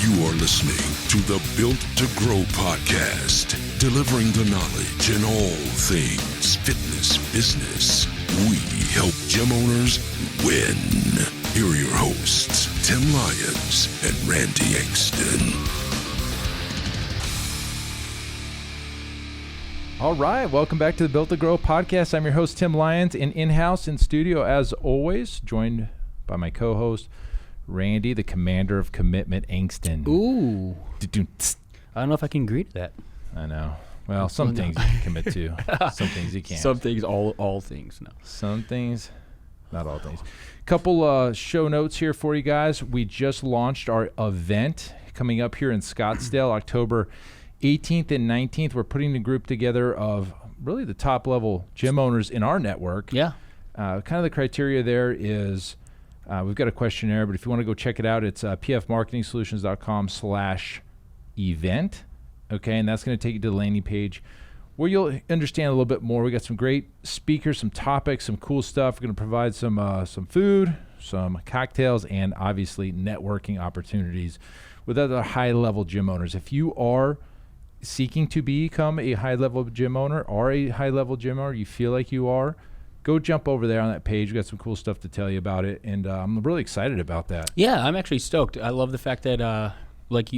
You are listening to the Built to Grow podcast, delivering the knowledge in all things fitness business. We help gym owners win. Here are your hosts, Tim Lyons and Randy Engston. All right, welcome back to the Built to Grow podcast. I'm your host, Tim Lyons, and in-house in studio, as always, joined by my co-host, Randy, the commander of commitment, Engston. Ooh. I don't know if I can agree to that. I know. Well, some things you can commit to. Some things you can't. Some things, all things, no. Some things, not all things. Couple show notes here for you guys. We just launched our event coming up here in Scottsdale, October 18th and 19th. We're putting a group together of really the top level gym owners in our network. Yeah. Kind of the criteria there is we've got a questionnaire, but if you want to go check it out, it's pfmarketingsolutions.com/event. Okay, and that's going to take you to the landing page where you'll understand a little bit more. We got some great speakers, some topics, some cool stuff. We're going to provide some food, some cocktails, and obviously networking opportunities with other high-level gym owners. If you are seeking to become a high-level gym owner or a high-level gym owner, you feel like you are, go jump over there on that page. We've got some cool stuff to tell you about it, and I'm really excited about that. Yeah, I'm actually stoked. I love the fact that, like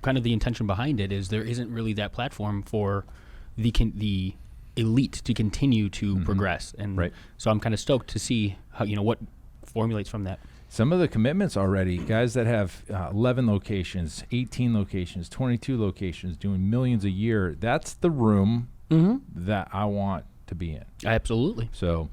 kind of the intention behind it is there isn't really that platform for the elite to continue to progress, and right. So I'm kind of stoked to see how what formulates from that. Some of the commitments already, guys that have 11 locations, 18 locations, 22 locations, doing millions a year. That's the room that I want to be in. Absolutely. So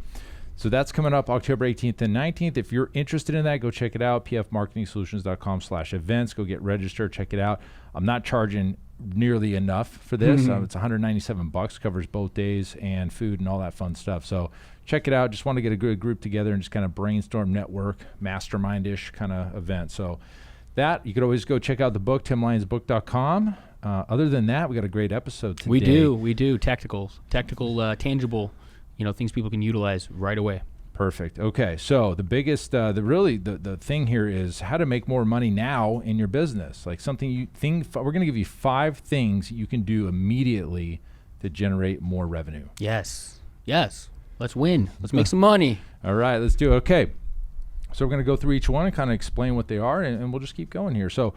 that's coming up October 18th and 19th. If you're interested in that, go check it out, pfmarketingsolutions.com/events. Go get registered, check it out. I'm not charging nearly enough for this. It's $197, covers both days and food and all that fun stuff. So check it out. Just want to get a good group together and just kind of brainstorm, network, mastermind-ish kind of event. So that, you could always go check out the book, timlyonsbook.com. Other than that, we got a great episode today. We do. Tactical, tangible, things people can utilize right away. Perfect. Okay, so the biggest, the thing here is how to make more money now in your business. Like we're going to give you 5 things you can do immediately to generate more revenue. Yes. Let's win. Let's make some money. All right, let's do it. Okay, so we're going to go through each one and kind of explain what they are, and we'll just keep going here. So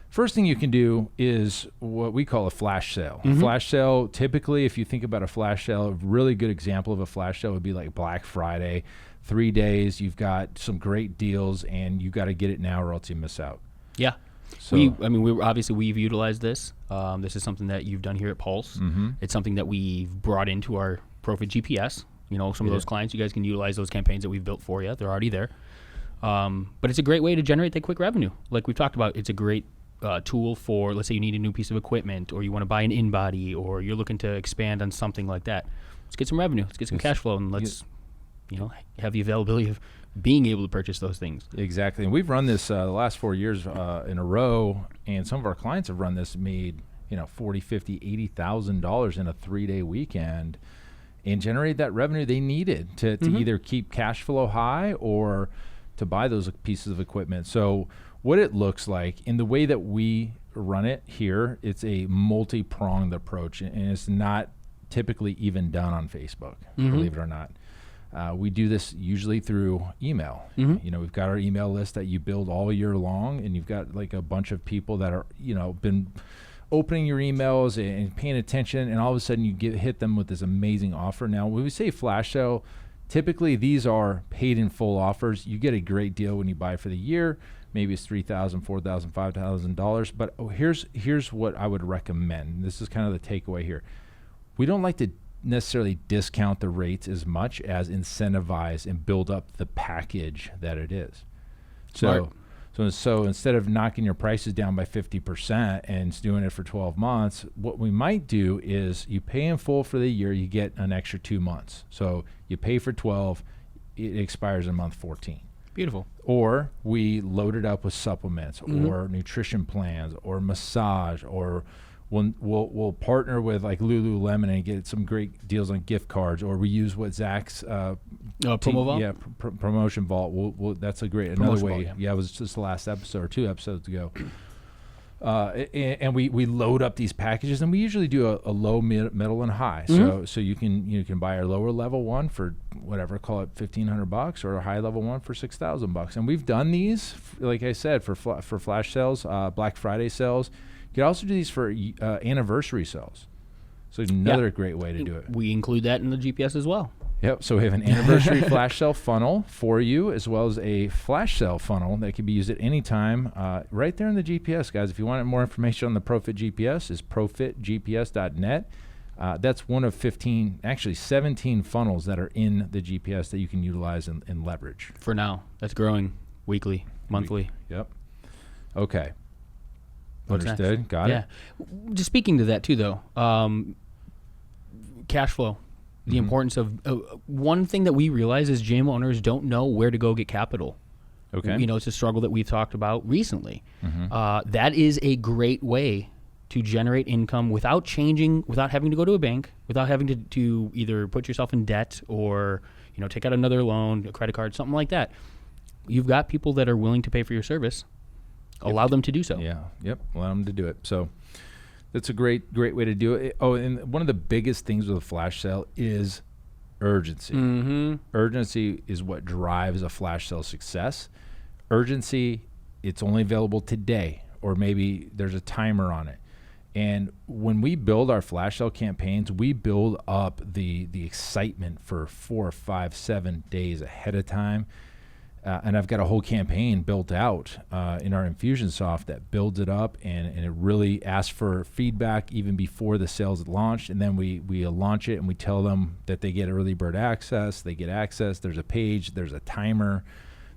first thing you can do is what we call a flash sale. Flash sale, typically, if you think about a flash sale, a really good example of a flash sale would be like Black Friday. 3 days, you've got some great deals, and you got to get it now or else you miss out. Yeah. So we've utilized this. This is something that you've done here at Pulse. It's something that we've brought into our Profit GPS. Some of those clients, you guys can utilize those campaigns that we've built for you. They're already there. But it's a great way to generate that quick revenue. Like we've talked about, it's a great tool for, let's say you need a new piece of equipment, or you want to buy an in-body, or you're looking to expand on something like that. Let's get some revenue. Let's get some cash flow, and let's have the availability of being able to purchase those things. Exactly. And we've run this the last 4 years in a row, and some of our clients have run this, made $40,000, $50,000, $80,000 in a 3-day weekend, and generate that revenue they needed to either keep cash flow high or to buy those pieces of equipment. So what it looks like in the way that we run it here, it's a multi-pronged approach, and it's not typically even done on Facebook, believe it or not. We do this usually through email. We've got our email list that you build all year long, and you've got like a bunch of people that are, been opening your emails and paying attention, and all of a sudden you hit them with this amazing offer. Now, when we say flash sale, typically these are paid in full offers. You get a great deal when you buy for the year. Maybe it's $3,000, $4,000, $5,000. But here's what I would recommend. This is kind of the takeaway here. We don't like to necessarily discount the rates as much as incentivize and build up the package that it is. So instead of knocking your prices down by 50% and doing it for 12 months, what we might do is you pay in full for the year, you get an extra 2 months. So you pay for 12, it expires in month 14. Beautiful. Or we load it up with supplements or nutrition plans or massage, or we'll partner with like Lululemon and get some great deals on gift cards, or we use what Zach's Promo Vault? Yeah, Promotion Vault. That's a great another way. Vault, yeah. It was just the last episode or 2 episodes ago. And we load up these packages, and we usually do a low, middle, and high. So you can buy our lower level one for whatever, call it $1,500, or a high level one for $6,000. And we've done these, like I said, for flash sales, Black Friday sales. You can also do these for anniversary sales. So another great way to do it. We include that in the GPS as well. Yep. So we have an anniversary flash sale funnel for you, as well as a flash sale funnel that can be used at any time, right there in the GPS, guys. If you want more information on the Profit GPS, is profitgps.net. That's one of 17 funnels that are in the GPS that you can utilize and leverage. For now, that's growing weekly, monthly. Yep. Okay. What's Understood. next? Got it. Just speaking to that too, though, cash flow. The importance of one thing that we realize is gym owners don't know where to go get capital. Okay. It's a struggle that we've talked about recently. That is a great way to generate income without having to go to a bank, without having to either put yourself in debt or take out another loan, a credit card, something like that. You've got people that are willing to pay for your service. Allow them to do so. Yeah. Yep. Allow them to do it. So that's a great way to do it. Oh, and one of the biggest things with a flash sale is urgency. Urgency is what drives a flash sale success. Urgency, it's only available today, or maybe there's a timer on it. And when we build our flash sale campaigns, we build up the excitement for 4, 5, 7 days ahead of time. And I've got a whole campaign built out in our Infusionsoft that builds it up, and it really asks for feedback even before the sales launched. And then we launch it, and we tell them that they get early bird access. They get access. There's a page. There's a timer.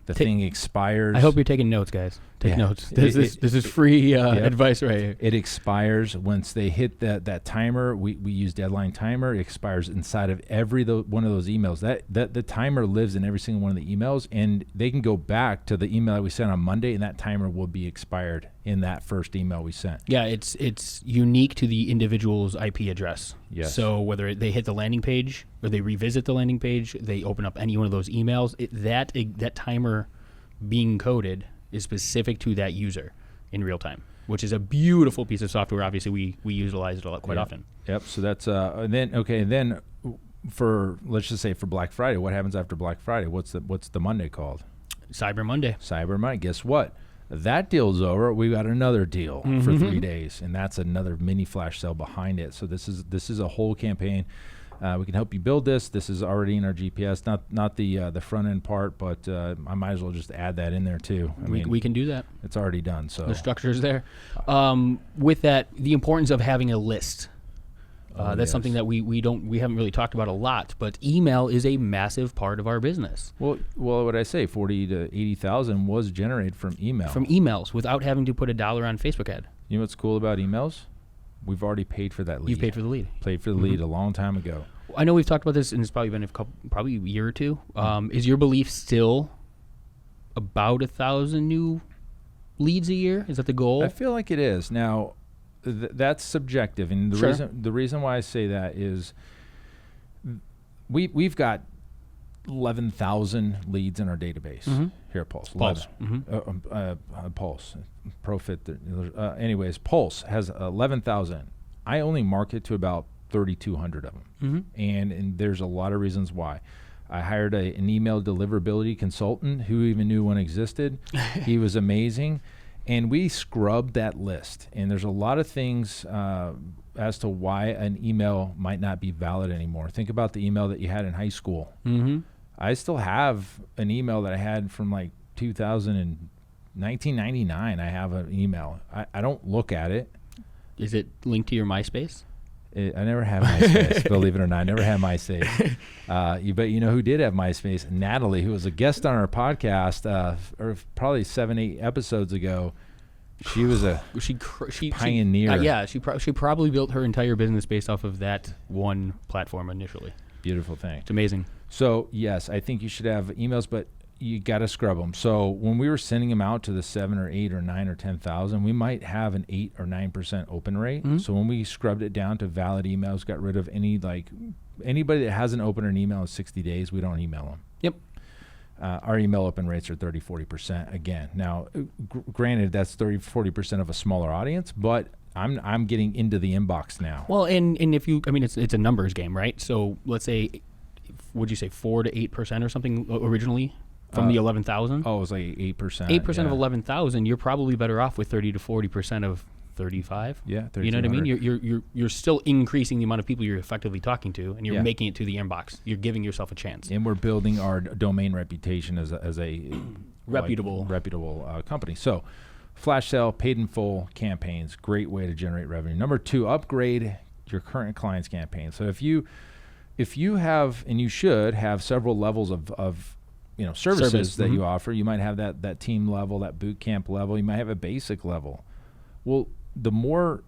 The thing expires. I hope you're taking notes, guys. Take notes. This is free advice right here. It expires once they hit that timer. We use deadline timer. It expires inside of every one of those emails. That the timer lives in every single one of the emails, and they can go back to the email that we sent on Monday, and that timer will be expired in that first email we sent. Yeah, it's unique to the individual's IP address. Yes. So whether they hit the landing page or they revisit the landing page, they open up any one of those emails, that timer being coded is specific to that user in real time, which is a beautiful piece of software. Obviously, we utilize it quite often. Yep. So that's then for, let's just say, for Black Friday, what happens after Black Friday? What's the Monday called? Cyber Monday. Cyber Monday. Guess what? That deal's over. We got another deal for 3 days, and that's another mini flash sale behind it. So this is a whole campaign. We can help you build this. This is already in our GPS, not the front end part, but I might as well just add that in there too. We can do that. It's already done. So the structure is there. With that, the importance of having a list. That's something that we haven't really talked about a lot, but email is a massive part of our business. Well, what I say, 40 to 80,000 was generated from email. From emails, without having to put $1 on Facebook ad. You know what's cool about emails? We've already paid for that lead. You've paid for the lead. Paid for the lead a long time ago. I know we've talked about this, and it's probably been probably a year or two. Is your belief still about 1,000 new leads a year? Is that the goal? I feel like it is. Now, that's subjective, and the reason why I say that is we've got 11,000 leads in our database here at Pulse. Pulse. Pulse. Profit. Anyways, Pulse has 11,000. I only market to about 3,200 of them, and there's a lot of reasons why. I hired an email deliverability consultant who even knew one existed. He was amazing. And we scrubbed that list. And there's a lot of things as to why an email might not be valid anymore. Think about the email that you had in high school. I still have an email that I had from like 1999. I have an email. I don't look at it. Is it linked to your MySpace? I never had MySpace, believe it or not. I never had MySpace. But you know who did have MySpace? Natalie, who was a guest on our podcast or probably 7-8 episodes ago. She was a pioneer. She probably built her entire business based off of that one platform initially. Beautiful thing. It's amazing. So, yes, I think you should have emails, but you got to scrub them. So when we were sending them out to the 7 or 8 or 9 or 10,000, we might have an 8 or 9% open rate. So when we scrubbed it down to valid emails, got rid of anybody that hasn't opened an email in 60 days, we don't email them. Yep. Our email open rates are 30-40% again. Now, granted, that's 30-40% of a smaller audience, but I'm getting into the inbox now. Well, and if you, I mean, it's a numbers game, right? So let's say, would you say 4 to 8% or something originally from the 11,000? Oh, it was like 8%. 8% of 11,000. You're probably better off with 30 to 40% of 35. Yeah, you know what I mean. You're still increasing the amount of people you're effectively talking to, and you're making it to the inbox. You're giving yourself a chance. And we're building our domain reputation as a reputable company. So, flash sale, paid in full campaigns, great way to generate revenue. Number 2, upgrade your current clients' campaign. So if you have, and you should have, several levels of services that you offer. You might have that team level, that boot camp level. You might have a basic level. Well, the more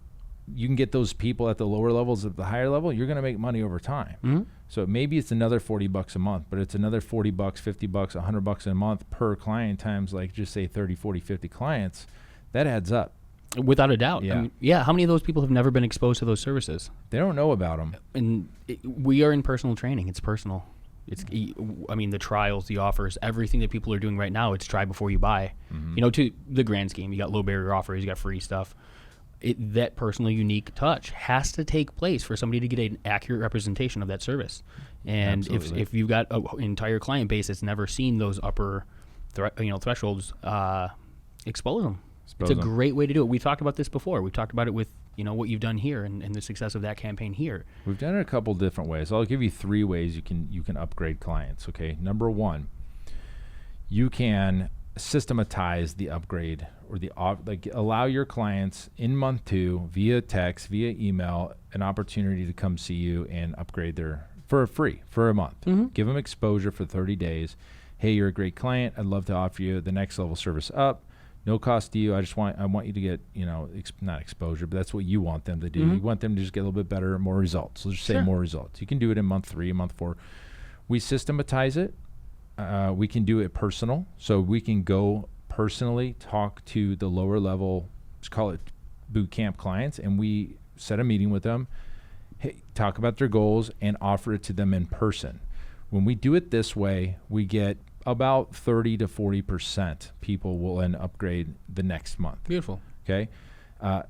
you can get those people at the lower levels at the higher level, you're going to make money over time. Mm-hmm. So maybe it's another $40 a month, but it's another $40, $50, $100 a month per client times, like, just say 30, 40, 50 clients. That adds up. Without a doubt. Yeah. I mean, how many of those people have never been exposed to those services? They don't know about them. And we are in personal training. It's personal. The trials, the offers, everything that people are doing right now, it's try before you buy. Mm-hmm. To the grand scheme, you got low barrier offers, you got free stuff. That personal, unique touch has to take place for somebody to get an accurate representation of that service. And if you've got an entire client base that's never seen those upper thresholds, expose them. It's a great way to do it. We talked about this before. We talked about it with what you've done here and the success of that campaign here. We've done it a couple different ways. I'll give you 3 ways you can upgrade clients. Okay, number 1, you can systematize the upgrade or allow your clients in month 2 via text, via email, an opportunity to come see you and upgrade for free for a month. Mm-hmm. Give them exposure for 30 days. Hey, you're a great client. I'd love to offer you the next level service up. No cost to you. I want you to get, not exposure, but that's what you want them to do. Mm-hmm. You want them to just get a little bit better, more results. Let's just say more results. You can do it in month 3, month 4. We systematize it. We can do it personal. So we can go personally talk to the lower level, let's call it boot camp clients, and we set a meeting with them, talk about their goals, and offer it to them in person. When we do it this way, we get about 30 to 40% people will then upgrade the next month. Beautiful. Okay.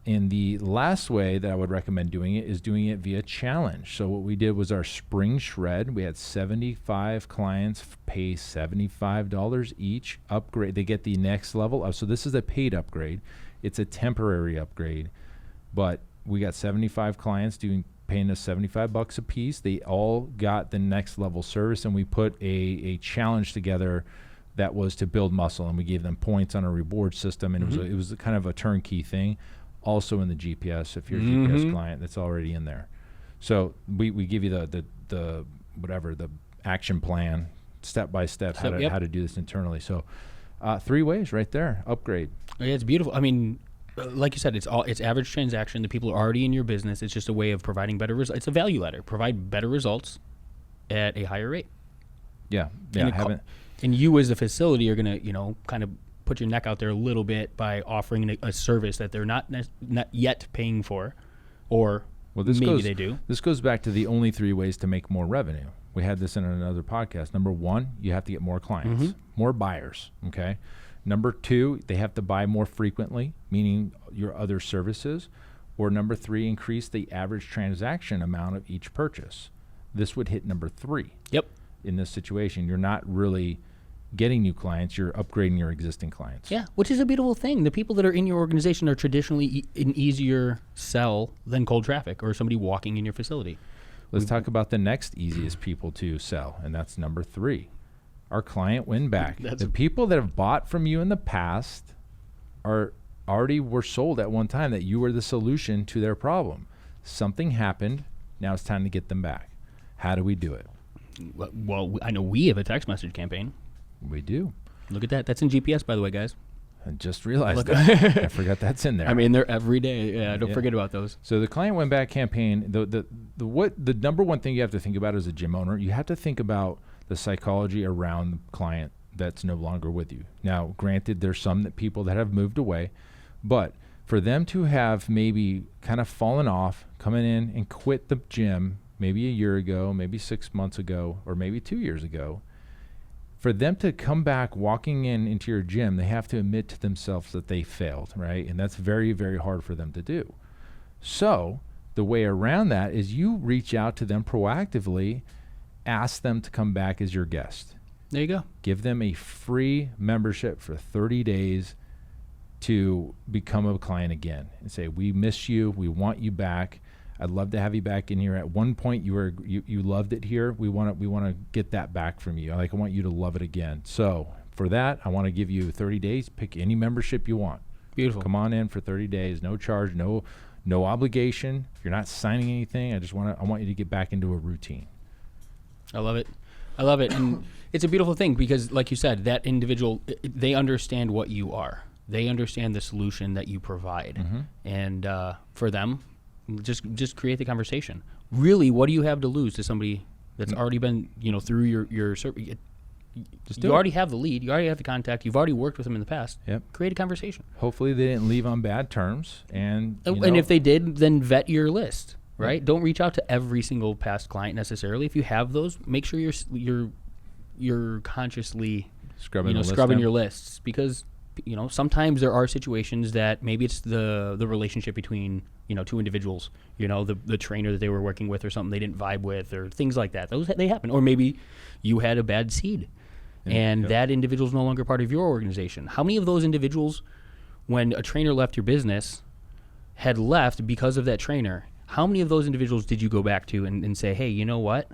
And the last way that I would recommend doing it is doing it via challenge. So what we did was our spring shred. We had 75 clients pay $75 each, upgrade. They get the next level up. So this is a paid upgrade. It's a temporary upgrade, but we got 75 clients paying us $75 a piece. They all got the next level service, and we put a challenge together that was to build muscle, and we gave them points on a reward system, and it was kind of a turnkey thing. Also in the GPS, if you're a GPS client, that's already in there. So we give you the action plan, step by step, how to do this internally. So 3 ways right there. Upgrade. Yeah, it's beautiful. I mean, like you said, it's average transaction. The people are already in your business. It's just a way of providing better results. It's a value ladder. Provide better results at a higher rate. Yeah. And you as a facility are going to, kind of put your neck out there a little bit by offering a service that they're not yet paying for, or maybe they do. This goes back to the only 3 ways to make more revenue. We had this in another podcast. Number 1, you have to get more clients, more buyers. Okay. Number 2, they have to buy more frequently, meaning your other services. Or number 3, increase the average transaction amount of each purchase. This would hit number 3. Yep. In this situation, you're not really getting new clients, you're upgrading your existing clients. Yeah, which is a beautiful thing. The people that are in your organization are traditionally an easier sell than cold traffic or somebody walking in your facility. Let's talk about the next easiest people to sell, and that's number 3. Our client win back. The people that have bought from you in the past were sold at one time that you were the solution to their problem. Something happened. Now it's time to get them back. How do we do it? Well, I know we have a text message campaign. We do. Look at that. That's in GPS, by the way, guys. I just realized that. I forgot that's in there. I'm in there every day. Yeah, don't forget about those. So the client win back campaign, the number one thing you have to think about as a gym owner, you have to think about the psychology around the client that's no longer with you. Now, granted, there's some people that have moved away, but for them to have maybe kind of fallen off, coming in and quit the gym maybe a year ago, maybe 6 months ago, or maybe 2 years ago, for them to come back walking into your gym, they have to admit to themselves that they failed, right? And that's very, very hard for them to do. So the way around that is you reach out to them proactively, ask them to come back as your guest. There you go. Give them a free membership for 30 days to become a client again and say, we miss you. We want you back. I'd love to have you back in here. At one point, you loved it here. We want to get that back from you. I want you to love it again. So for that, I want to give you 30 days. Pick any membership you want. Beautiful. Come on in for 30 days. No charge. No obligation. If you're not signing anything, I want you to get back into a routine. I love it. And it's a beautiful thing because, like you said, that individual, they understand what you are. They understand the solution that you provide. Mm-hmm. And for them, just create the conversation. Really, what do you have to lose to somebody that's already been, through your service? You already have the lead. You already have the contact. You've already worked with them in the past. Yep. Create a conversation. Hopefully they didn't leave on bad terms. And if they did, then vet your list. Right? Don't reach out to every single past client necessarily. If you have those, make sure you're consciously scrubbing your lists, because sometimes there are situations that maybe it's the relationship between two individuals, the trainer that they were working with or something they didn't vibe with or things like that. Those they happen. Or maybe you had a bad seed and that individual is no longer part of your organization. How many of those individuals, when a trainer left your business, had left because of that trainer? How many of those individuals did you go back to and say, hey, you know what?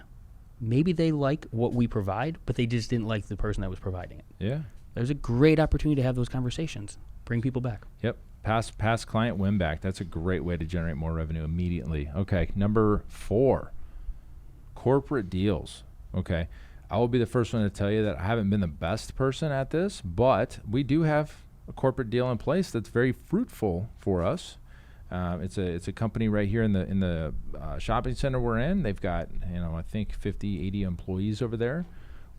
Maybe they like what we provide, but they just didn't like the person that was providing it. Yeah. There's a great opportunity to have those conversations. Bring people back. Yep. Past client win back. That's a great way to generate more revenue immediately. Okay. Number 4, corporate deals. Okay. I will be the first one to tell you that I haven't been the best person at this, but we do have a corporate deal in place that's very fruitful for us. It's a company right here in the shopping center we're in. They've got, I think 50, 80 employees over there.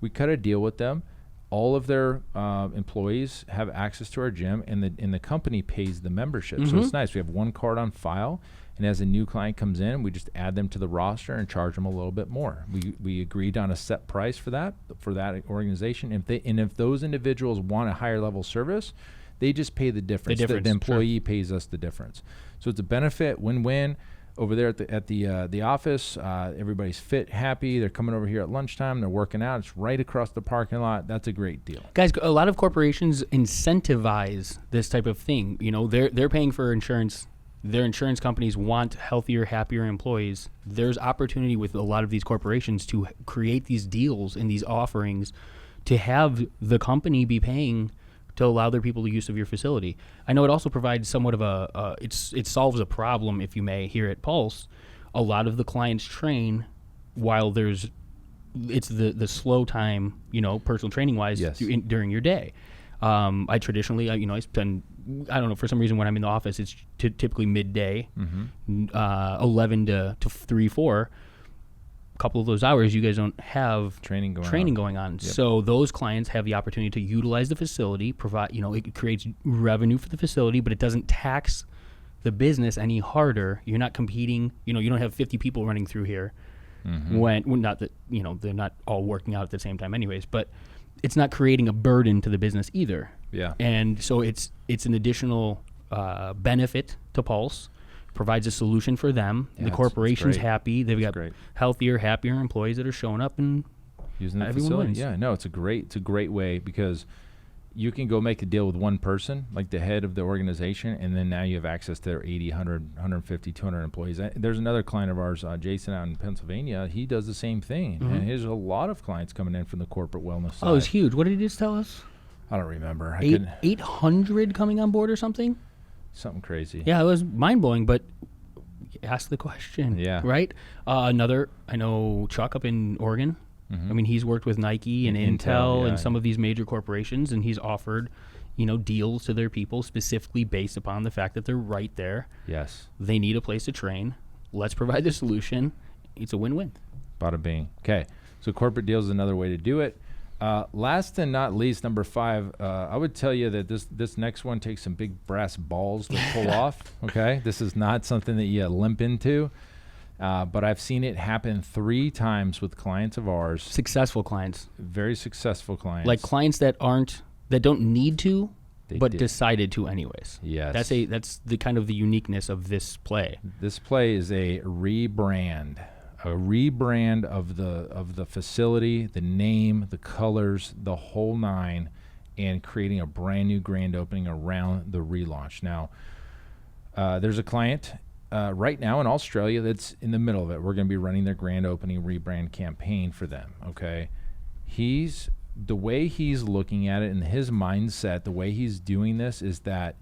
We cut a deal with them. All of their employees have access to our gym, and the company pays the membership. Mm-hmm. So it's nice. We have one card on file, and as a new client comes in, we just add them to the roster and charge them a little bit more. We agreed on a set price for that organization. If those individuals want a higher level service, they just pay the difference. The employee pays us the difference. So it's a benefit, win-win. Over there at the office, everybody's fit, happy. They're coming over here at lunchtime. They're working out. It's right across the parking lot. That's a great deal. Guys, a lot of corporations incentivize this type of thing. They're paying for insurance. Their insurance companies want healthier, happier employees. There's opportunity with a lot of these corporations to create these deals and these offerings to have the company be paying to allow their people the use of your facility. I know it also provides somewhat of it solves a problem, if you may, here at Pulse. A lot of the clients train while it's the slow time, personal training wise, yes, during your day. I traditionally, I spend, I don't know, for some reason when I'm in the office, it's typically midday, 11 to 3, 4. Couple of those hours you guys don't have training going on. Yep. So those clients have the opportunity to utilize the facility, provide, it creates revenue for the facility, but it doesn't tax the business any harder. You're not competing, you don't have 50 people running through here when not that, they're not all working out at the same time anyways, but it's not creating a burden to the business either. Yeah. And so it's an additional benefit to Pulse. Provides a solution for them. Yeah, the corporation's happy. They've got healthier, happier employees that are showing up and using the facility. Wins. Yeah, no, it's a great way because you can go make a deal with one person, like the head of the organization, and then now you have access to their 80, 100, 150, 200 employees. There's another client of ours, Jason, out in Pennsylvania. He does the same thing, and there's a lot of clients coming in from the corporate wellness side. Oh, it's huge. What did he just tell us? I don't remember. 800 coming on board or something? Something crazy. Yeah, it was mind-blowing, but ask the question. Yeah. Right? I know Chuck up in Oregon. I mean, he's worked with Nike and Intel and some of these major corporations, and he's offered, deals to their people specifically based upon the fact that they're right there. Yes. They need a place to train. Let's provide the solution. It's a win-win. Bada bing. Okay. So corporate deals is another way to do it. Last and not least, number 5, I would tell you that this next one takes some big brass balls to pull off. Okay, this is not something that you limp into. But I've seen it happen 3 times with clients of ours. Successful clients. Very successful clients. Like clients that don't need to, but decided to anyways. Yes. That's the kind of the uniqueness of this play. This play is a rebrand of the facility, the name, the colors, the whole nine, and creating a brand new grand opening around the relaunch. Now, there's a client right now in Australia that's in the middle of it. We're going to be running their grand opening rebrand campaign for them. Okay, the way he's looking at it and his mindset, the way he's doing this is that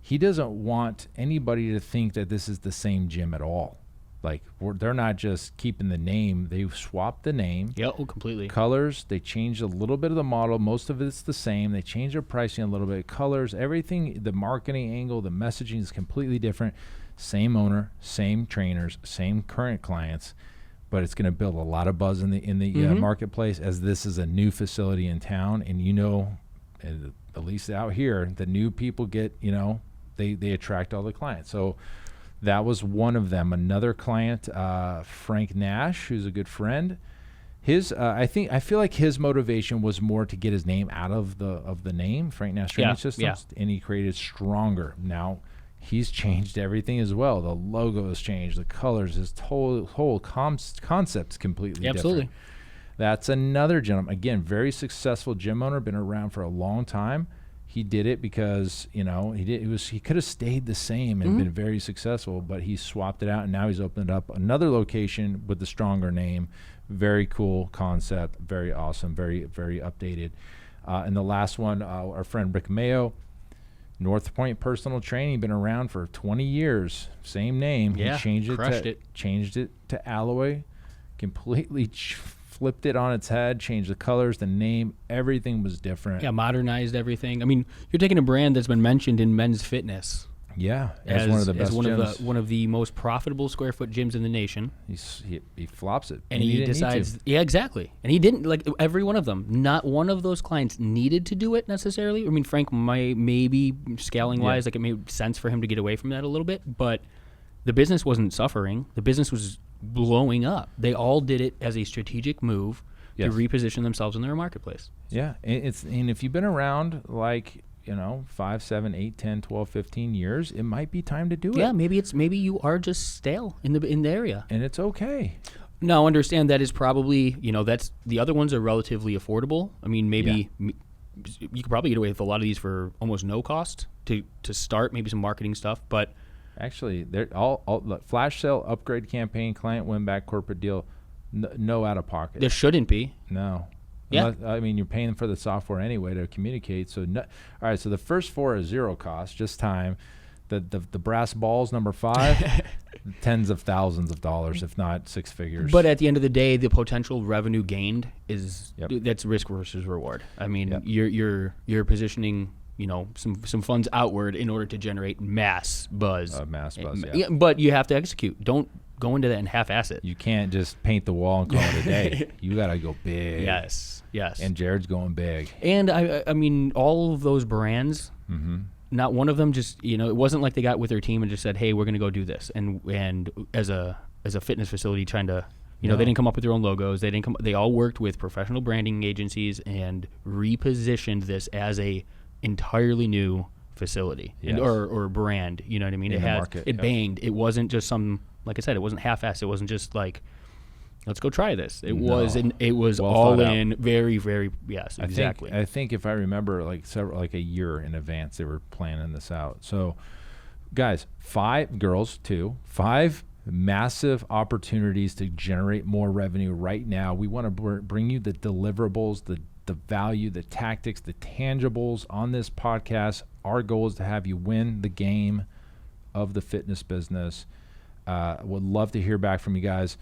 he doesn't want anybody to think that this is the same gym at all. Like, they're not just keeping the name. They swapped the name. Yeah, completely. Colors, they changed a little bit of the model. Most of it's the same. They changed their pricing a little bit. Colors, everything, the marketing angle, the messaging is completely different. Same owner, same trainers, same current clients. But it's going to build a lot of buzz in the marketplace, as this is a new facility in town. And at least out here, the new people get, they attract all the clients. So that was one of them. Another client, Frank Nash, who's a good friend. I feel like his motivation was more to get his name out of the name, Frank Nash Training Systems, and he created Stronger. Now, he's changed everything as well. The logo has changed, the colors, his whole concept's completely different. That's another gentleman. Again, very successful gym owner, been around for a long time. He did it because, he could have stayed the same and been very successful, but he swapped it out, and now he's opened up another location with the Stronger name. Very cool concept, very awesome, very, very updated. And the last one, our friend Rick Mayo, North Point Personal Training, been around for 20 years. Same name. Yeah, he changed it to Alloy, completely flipped it on its head, changed the colors, the name, everything was different. Yeah, modernized everything. I mean, you're taking a brand that's been mentioned in men's fitness. Yeah, as one of the best gyms. One of the most profitable square foot gyms in the nation. He flops it. And he decides, yeah, exactly. And he didn't, like every one of them, not one of those clients needed to do it necessarily. I mean, Frank maybe scaling-wise, like it made sense for him to get away from that a little bit, but the business wasn't suffering. The business was blowing up. They all did it as a strategic move to reposition themselves in their marketplace. Yeah, and if you've been around, like, 5, 7, 8, 10, 12, 15 years, it might be time to do it. Yeah, maybe you are just stale in the area. And it's okay. Now, understand that is probably, that's the other ones are relatively affordable. I mean, maybe you could probably get away with a lot of these for almost no cost to start, maybe some marketing stuff, but actually, they're all flash sale, upgrade campaign, client win back, corporate deal, no out of pocket. There shouldn't be. No. Yeah. I mean, you're paying for the software anyway to communicate. So, all right. So the first 4 is zero cost, just time. The brass balls, number 5, tens of thousands of dollars, if not 6 figures. But at the end of the day, the potential revenue gained that's risk versus reward. I mean, you're positioning, some funds outward in order to generate mass buzz. Yeah. But you have to execute. Don't go into that and half-ass it. You can't just paint the wall and call it a day. You got to go big. Yes. And Jared's going big. And I mean, all of those brands, not one of them just, it wasn't like they got with their team and just said, hey, we're going to go do this. And as a fitness facility trying to, they didn't come up with their own logos. They all worked with professional branding agencies and repositioned this as a entirely new facility or brand. You know what I mean? It banged. It wasn't just like I said, it wasn't half-assed. It wasn't just like, let's go try this. It was well all in, out. Very, very, yes, exactly. I think if I remember, like a year in advance, they were planning this out. So, guys, 5 girls, 2, 5 massive opportunities to generate more revenue right now. We want to bring you the deliverables, the value, the tactics, the tangibles on this podcast. Our goal is to have you win the game of the fitness business. Would love to hear back from you guys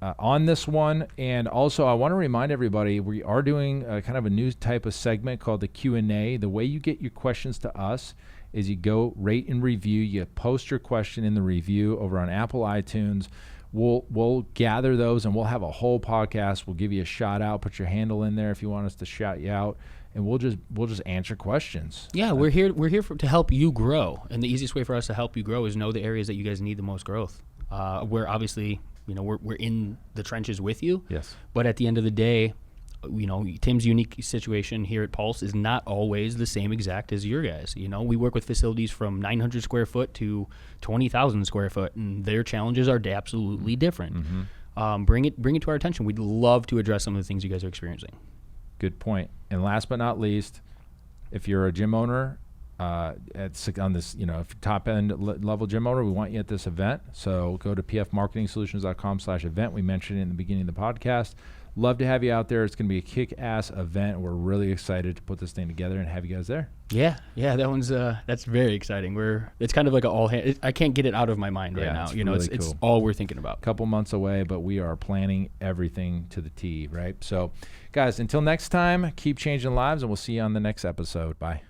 on this one. And also, I want to remind everybody, we are doing kind of a new type of segment called the Q&A. The way you get your questions to us is you go rate and review. You post your question in the review over on Apple iTunes. We'll gather those, and we'll have a whole podcast. We'll give you a shout out. Put your handle in there if you want us to shout you out. And we'll just answer questions. Yeah, we're here to help you grow, and the easiest way for us to help you grow is know the areas that you guys need the most growth. Where obviously we're in the trenches with you. Yes. But at the end of the day, Tim's unique situation here at Pulse is not always the same exact as your guys. We work with facilities from 900 square foot to 20,000 square foot, and their challenges are absolutely different. Mm-hmm. Bring it to our attention. We'd love to address some of the things you guys are experiencing. Good point. And last but not least, if you're a gym owner, on this, if you're top end level gym owner, we want you at this event. So go to pfmarketingsolutions.com/event. We mentioned it in the beginning of the podcast. Love to have you out there. It's going to be a kick-ass event. We're really excited to put this thing together and have you guys there. Yeah, that one's that's very exciting. It's kind of like I can't get it out of my mind right now. It's really it's cool. all we're thinking about. A couple months away, but we are planning everything to the T, right? So, guys, until next time, keep changing lives, and we'll see you on the next episode. Bye.